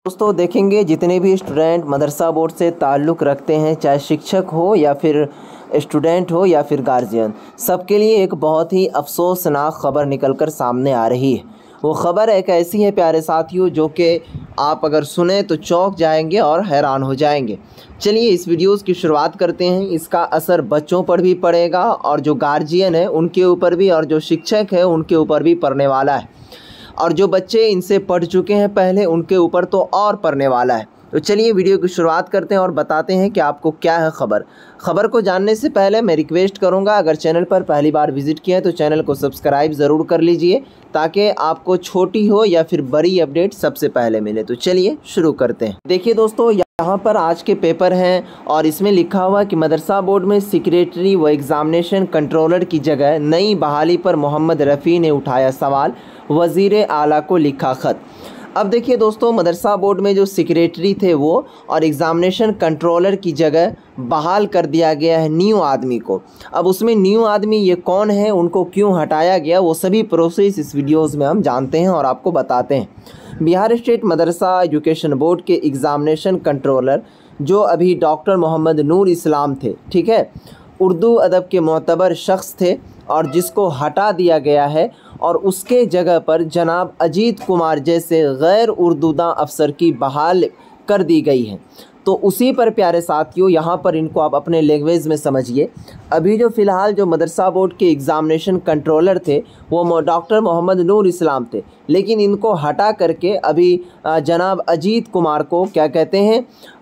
दोस्तों देखेंगे जितने भी स्टूडेंट मदरसा बोर्ड से ताल्लुक़ रखते हैं, चाहे शिक्षक हो या फिर स्टूडेंट हो या फिर गार्जियन, सबके लिए एक बहुत ही अफसोसनाक ख़बर निकलकर सामने आ रही है। वो ख़बर एक ऐसी है प्यारे साथियों जो कि आप अगर सुने तो चौंक जाएंगे और हैरान हो जाएंगे। चलिए इस वीडियोज़ की शुरुआत करते हैं। इसका असर बच्चों पर भी पड़ेगा और जो गार्जियन है उनके ऊपर भी, और जो शिक्षक है उनके ऊपर भी पड़ने वाला है, और जो बच्चे इनसे पढ़ चुके हैं पहले उनके ऊपर तो और पड़ने वाला है। तो चलिए वीडियो की शुरुआत करते हैं और बताते हैं कि आपको क्या है खबर को जानने से पहले मैं रिक्वेस्ट करूंगा, अगर चैनल पर पहली बार विज़िट किया है तो चैनल को सब्सक्राइब ज़रूर कर लीजिए ताकि आपको छोटी हो या फिर बड़ी अपडेट सबसे पहले मिले। तो चलिए शुरू करते हैं। देखिए दोस्तों, यहाँ पर आज के पेपर हैं और इसमें लिखा हुआ कि मदरसा बोर्ड में सेक्रेटरी व एग्ज़ामिनेशन कंट्रोलर की जगह नई बहाली पर मोहम्मद रफ़ी ने उठाया सवाल, वज़ीर आला को लिखा ख़त। अब देखिए दोस्तों, मदरसा बोर्ड में जो सेक्रेटरी थे वो और एग्ज़ामिनेशन कंट्रोलर की जगह बहाल कर दिया गया है न्यू आदमी को। अब उसमें न्यू आदमी ये कौन है, उनको क्यों हटाया गया, वो सभी प्रोसेस इस वीडियोज़ में हम जानते हैं और आपको बताते हैं। बिहार स्टेट मदरसा एजुकेशन बोर्ड के एग्ज़ामिनेशन कंट्रोलर जो अभी डॉक्टर मोहम्मद नूर इस्लाम थे, ठीक है, उर्दू अदब के मोतबर शख्स थे और जिसको हटा दिया गया है और उसके जगह पर जनाब अजीत कुमार जैसे गैर उर्दूदा अफसर की बहाल कर दी गई है। तो उसी पर प्यारे साथियों, यहाँ पर इनको आप अपने लैंग्वेज में समझिए। अभी जो फ़िलहाल जो मदरसा बोर्ड के एग्ज़ामिनेशन कंट्रोलर थे वो डॉक्टर मोहम्मद नूर इस्लाम थे, लेकिन इनको हटा करके अभी जनाब अजीत कुमार को क्या कहते हैं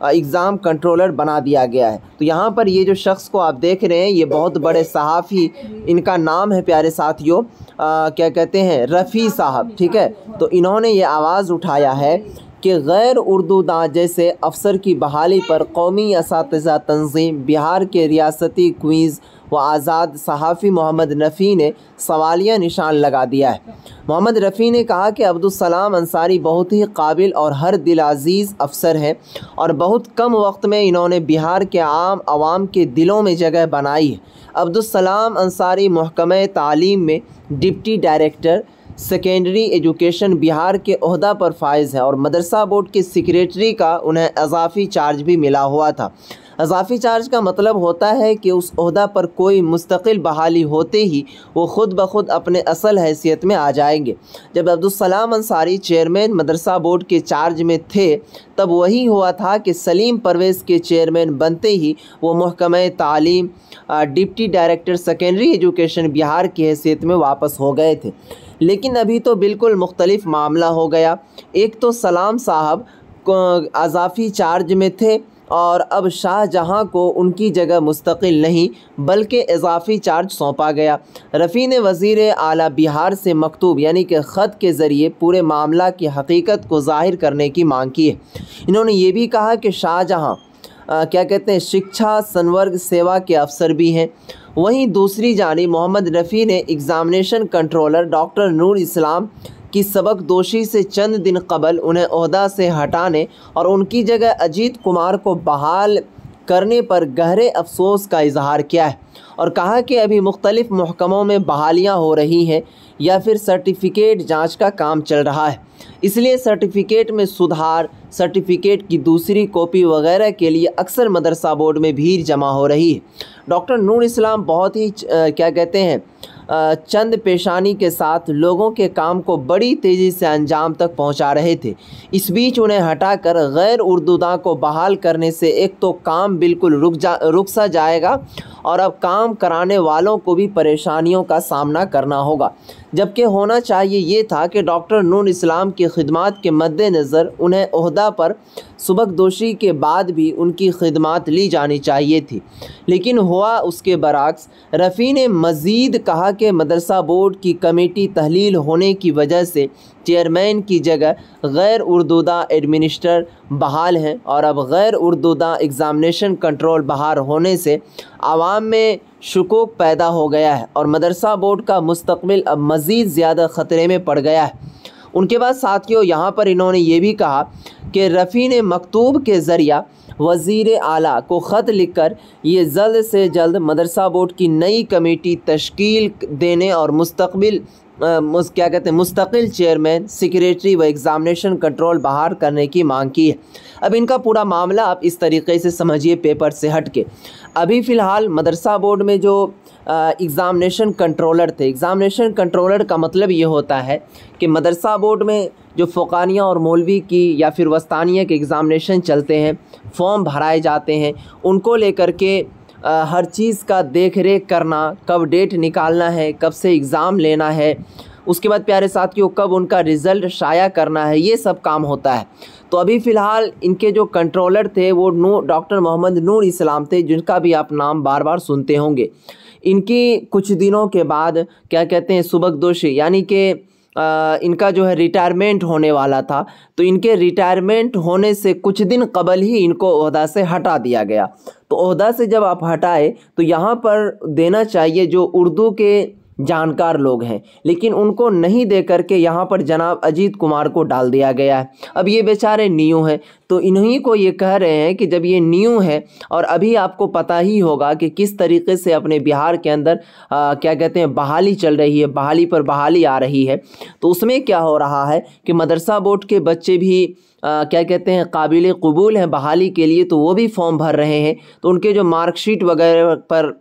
एग्ज़ाम कंट्रोलर बना दिया गया है। तो यहाँ पर ये जो शख्स को आप देख रहे हैं ये बहुत बड़े सहाफ़ी, इनका नाम है प्यारे साथियों क्या कहते हैं रफ़ी साहब, ठीक है। तो इन्होंने ये आवाज़ उठाया है कि गैर उर्दूदा जैसे अफसर की बहाली पर कौमी असातिज़ा तंज़ीम बिहार के रियासती क्वीज़ व आज़ाद सहाफ़ी मोहम्मद रफ़ी ने सवालिया निशान लगा दिया है। मोहम्मद रफ़ी ने कहा कि अब्दुस्सलाम अंसारी बहुत ही काबिल और हर दिल अज़ीज़ अफसर हैं और बहुत कम वक्त में इन्होंने बिहार के आम आवाम के दिलों में जगह बनाई है। अब्दुस्सलाम अंसारी महकमे तालीम में deputy director secondary education Bihar के ओहदा पर फाइज है और मदरसा बोर्ड के सेक्रेटरी का उन्हें इजाफ़ी चार्ज भी मिला हुआ था। इजाफ़ी चार्ज का मतलब होता है कि उस ओहदा पर कोई मुस्तकिल बहाली होते ही वो ख़ुद ब खुद अपने असल हैसियत में आ जाएंगे। जब अब्दुस्सलाम अंसारी चेयरमैन मदरसा बोर्ड के चार्ज में थे तब वही हुआ था कि सलीम परवेज़ के चेयरमैन बनते ही वो महकमे तालीम deputy director secondary education Bihar की हैसियत में वापस हो गए थे। लेकिन अभी तो बिल्कुल मुख्तलिफ मामला हो गया। एक तो सलाम साहब इजाफ़ी चार्ज में थे और अब शाहजहां को उनकी जगह मुस्तकिल नहीं बल्कि इजाफ़ी चार्ज सौंपा गया। रफ़ी ने वज़ीर आला बिहार से मकतूब यानी कि ख़त के ज़रिए पूरे मामला की हकीकत को ज़ाहिर करने की मांग की है। इन्होंने ये भी कहा कि शाहजहां क्या कहते हैं शिक्षा संवर्ग सेवा के अफसर भी हैं। वहीं दूसरी जानिब मोहम्मद रफ़ी ने एग्ज़ामिनेशन कंट्रोलर डॉक्टर नूर इस्लाम की सबक दोषी से चंद दिन कबल उन्हें ओहदा से हटाने और उनकी जगह अजीत कुमार को बहाल करने पर गहरे अफसोस का इजहार किया है और कहा कि अभी मुख्तलिफ महकमों में बहालियाँ हो रही हैं या फिर सर्टिफिकेट जांच का काम चल रहा है, इसलिए सर्टिफिकेट में सुधार, सर्टिफिकेट की दूसरी कॉपी वगैरह के लिए अक्सर मदरसा बोर्ड में भीड़ जमा हो रही है। डॉक्टर नूर इस्लाम बहुत ही क्या कहते हैं चंद पेशानी के साथ लोगों के काम को बड़ी तेज़ी से अंजाम तक पहुंचा रहे थे। इस बीच उन्हें हटाकर गैर उर्दूदा को बहाल करने से एक तो काम बिल्कुल रुक सा जाएगा और अब काम कराने वालों को भी परेशानियों का सामना करना होगा, जबकि होना चाहिए ये था कि डॉक्टर नूर इस्लाम की खिदमात के मद्देनज़र उन्हें ओहदा पर सबकदोशी के बाद भी उनकी खिदमात ली जानी चाहिए थी, लेकिन हुआ उसके बरअक्स। रफ़ी ने मज़ीद कहा कि मदरसा बोर्ड की कमेटी तहलील होने की वजह से चेयरमैन की जगह गैर उर्दूदा एडमिनिस्ट्रेटर बहाल हैं और अब गैर उर्दूदा एग्ज़ामिनेशन कंट्रोल बहाल होने से आवाम में शुकूक पैदा हो गया है और मदरसा बोर्ड का मुस्तकबिल अब मज़ीद ज़्यादा ख़तरे में पड़ गया है। उनके बाद साथियों यहाँ पर इन्होंने ये भी कहा कि रफ़ी ने मकतूब के ज़रिया वज़ीर आला को ख़त लिखकर ये जल्द से जल्द मदरसा बोर्ड की नई कमेटी तश्कील देने और मुस्तकबिल क्या कहते हैं मुस्तकिल चेयरमैन, सेक्रेटरी व एग्ज़ामिनेशन कंट्रोल बहाल करने की मांग की है। अब इनका पूरा मामला आप इस तरीके से समझिए पेपर से हट के। अभी फ़िलहाल मदरसा बोर्ड में जो एग्ज़ामिनेशन कंट्रोलर थे, एग्ज़ामिनेशन कंट्रोलर का मतलब ये होता है कि मदरसा बोर्ड में जो फ़ुक़ानिया और मौलवी की या फिर वस्तानिया के एग्ज़ामिनेशन चलते हैं, फॉर्म भराए जाते हैं, उनको लेकर के हर चीज़ का देख रेख करना, कब डेट निकालना है, कब से एग्ज़ाम लेना है, उसके बाद प्यारे साथियों कब उनका रिज़ल्ट शाया करना है, ये सब काम होता है। तो अभी फ़िलहाल इनके जो कंट्रोलर थे वो डॉक्टर मोहम्मद नूर इस्लाम थे, जिनका भी आप नाम बार बार सुनते होंगे। इनकी कुछ दिनों के बाद क्या कहते हैं सुबकदोशी यानी कि इनका जो है रिटायरमेंट होने वाला था, तो इनके रिटायरमेंट होने से कुछ दिन कबल ही इनको ओहदा से हटा दिया गया। तो ओहदा से जब आप हटाए तो यहाँ पर देना चाहिए जो उर्दू के जानकार लोग हैं, लेकिन उनको नहीं दे करके यहाँ पर जनाब अजीत कुमार को डाल दिया गया है। अब ये बेचारे न्यू हैं, तो इन्हीं को ये कह रहे हैं कि जब ये न्यू है और अभी आपको पता ही होगा कि किस तरीके से अपने बिहार के अंदर क्या कहते हैं बहाली चल रही है, बहाली पर बहाली आ रही है, तो उसमें क्या हो रहा है कि मदरसा बोर्ड के बच्चे भी क्या कहते हैं काबिल कबूल हैं बहाली के लिए, तो वो भी फॉर्म भर रहे हैं। तो उनके जो मार्कशीट वगैरह पर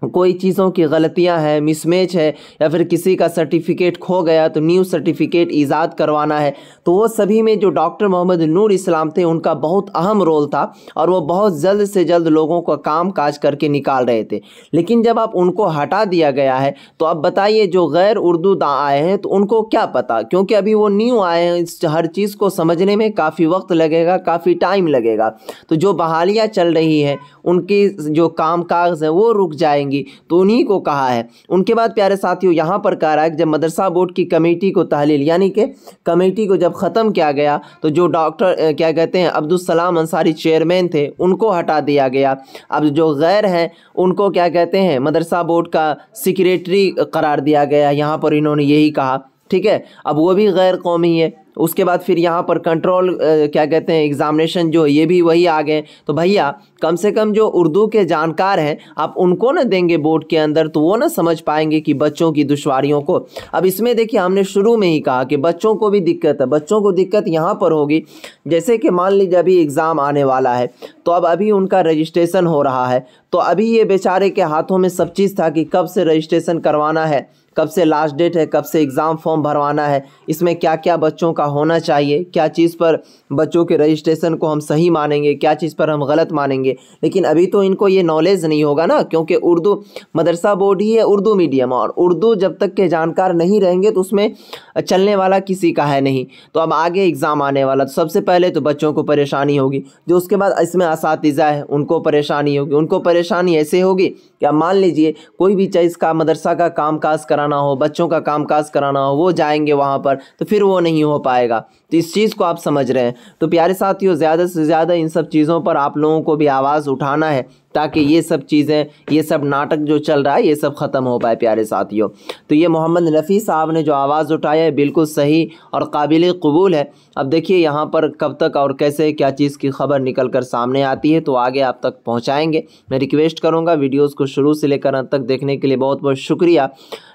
कोई चीज़ों की गलतियां हैं, मिसमैच है, या फिर किसी का सर्टिफिकेट खो गया तो न्यू सर्टिफिकेट ईजाद करवाना है, तो वो सभी में जो डॉक्टर मोहम्मद नूर इस्लाम थे उनका बहुत अहम रोल था और वो बहुत जल्द से जल्द लोगों का काम काज करके निकाल रहे थे। लेकिन जब आप उनको हटा दिया गया है तो अब बताइए जो गैर उर्दू आए हैं तो उनको क्या पता, क्योंकि अभी वो न्यू आए हैं, इस हर चीज़ को समझने में काफ़ी वक्त लगेगा, काफ़ी टाइम लगेगा। तो जो बहालियाँ चल रही हैं उनकी जो काम काज है वो रुक जाएंगी, तो उन्हीं को कहा है। उनके बाद प्यारे साथियों यहाँ पर कह रहा है कि जब मदरसा बोर्ड की कमेटी को तहलील यानी कि कमेटी को जब ख़त्म किया गया तो जो डॉक्टर क्या कहते हैं अब्दुल सलाम अंसारी चेयरमैन थे उनको हटा दिया गया। अब जो गैर हैं उनको क्या कहते हैं मदरसा बोर्ड का सेक्रेटरी करार दिया गया, यहाँ पर इन्होंने यही कहा, ठीक है। अब वो भी गैर कौमी है। उसके बाद फिर यहाँ पर कंट्रोल क्या कहते हैं एग्ज़ामिनेशन जो ये भी वही आ गए। तो भैया कम से कम जो उर्दू के जानकार हैं आप उनको ना देंगे बोर्ड के अंदर, तो वो ना समझ पाएंगे कि बच्चों की दुश्वारियों को। अब इसमें देखिए हमने शुरू में ही कहा कि बच्चों को भी दिक्कत है। बच्चों को दिक्कत यहाँ पर होगी जैसे कि मान लीजिए अभी एग्ज़ाम आने वाला है, तो अब अभी उनका रजिस्ट्रेशन हो रहा है, तो अभी ये बेचारे के हाथों में सब चीज़ था कि कब से रजिस्ट्रेशन करवाना है, कब से लास्ट डेट है, कब से एग्ज़ाम फॉर्म भरवाना है, इसमें क्या क्या बच्चों का होना चाहिए, क्या चीज़ पर बच्चों के रजिस्ट्रेशन को हम सही मानेंगे, क्या चीज़ पर हम गलत मानेंगे। लेकिन अभी तो इनको ये नॉलेज नहीं होगा ना, क्योंकि उर्दू मदरसा बोर्ड ही है उर्दू मीडियम, और उर्दू जब तक के जानकार नहीं रहेंगे तो उसमें चलने वाला किसी का है नहीं। तो अब आगे एग्ज़ाम आने वाला, तो सबसे पहले तो बच्चों को परेशानी होगी, जो उसके बाद इसमें असातिज़ा है उनको परेशानी होगी। उनको परेशानी ऐसे होगी कि अब मान लीजिए कोई भी चीज़ का मदरसा का कामकाज कराना हो, बच्चों का कामकाज कराना हो, वो जाएंगे वहाँ पर तो फिर वो नहीं हो पाएगा। तो इस चीज़ को आप समझ रहे हैं। तो प्यारे साथियों ज़्यादा से ज़्यादा इन सब चीज़ों पर आप लोगों को भी आवाज़ उठाना है ताकि ये सब चीज़ें, ये सब नाटक जो चल रहा है ये सब ख़त्म हो पाए प्यारे साथियों। तो ये मोहम्मद नफ़ी साहब ने जो आवाज़ उठाया है बिल्कुल सही और काबिल कबूल है। अब देखिए यहाँ पर कब तक और कैसे क्या चीज़ की खबर निकल कर सामने आती है, तो आगे आप तक पहुँचाएँगे। मैं रिक्वेस्ट करूँगा वीडियोज़ को शुरू से लेकर अंत तक देखने के लिए बहुत बहुत शुक्रिया।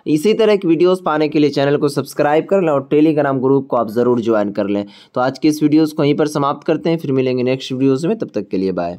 इसी तरह की वीडियोस पाने के लिए चैनल को सब्सक्राइब कर लें और टेलीग्राम ग्रुप को आप ज़रूर ज्वाइन कर लें। तो आज की इस वीडियोस को यहीं पर समाप्त करते हैं, फिर मिलेंगे नेक्स्ट वीडियोस में, तब तक के लिए बाय।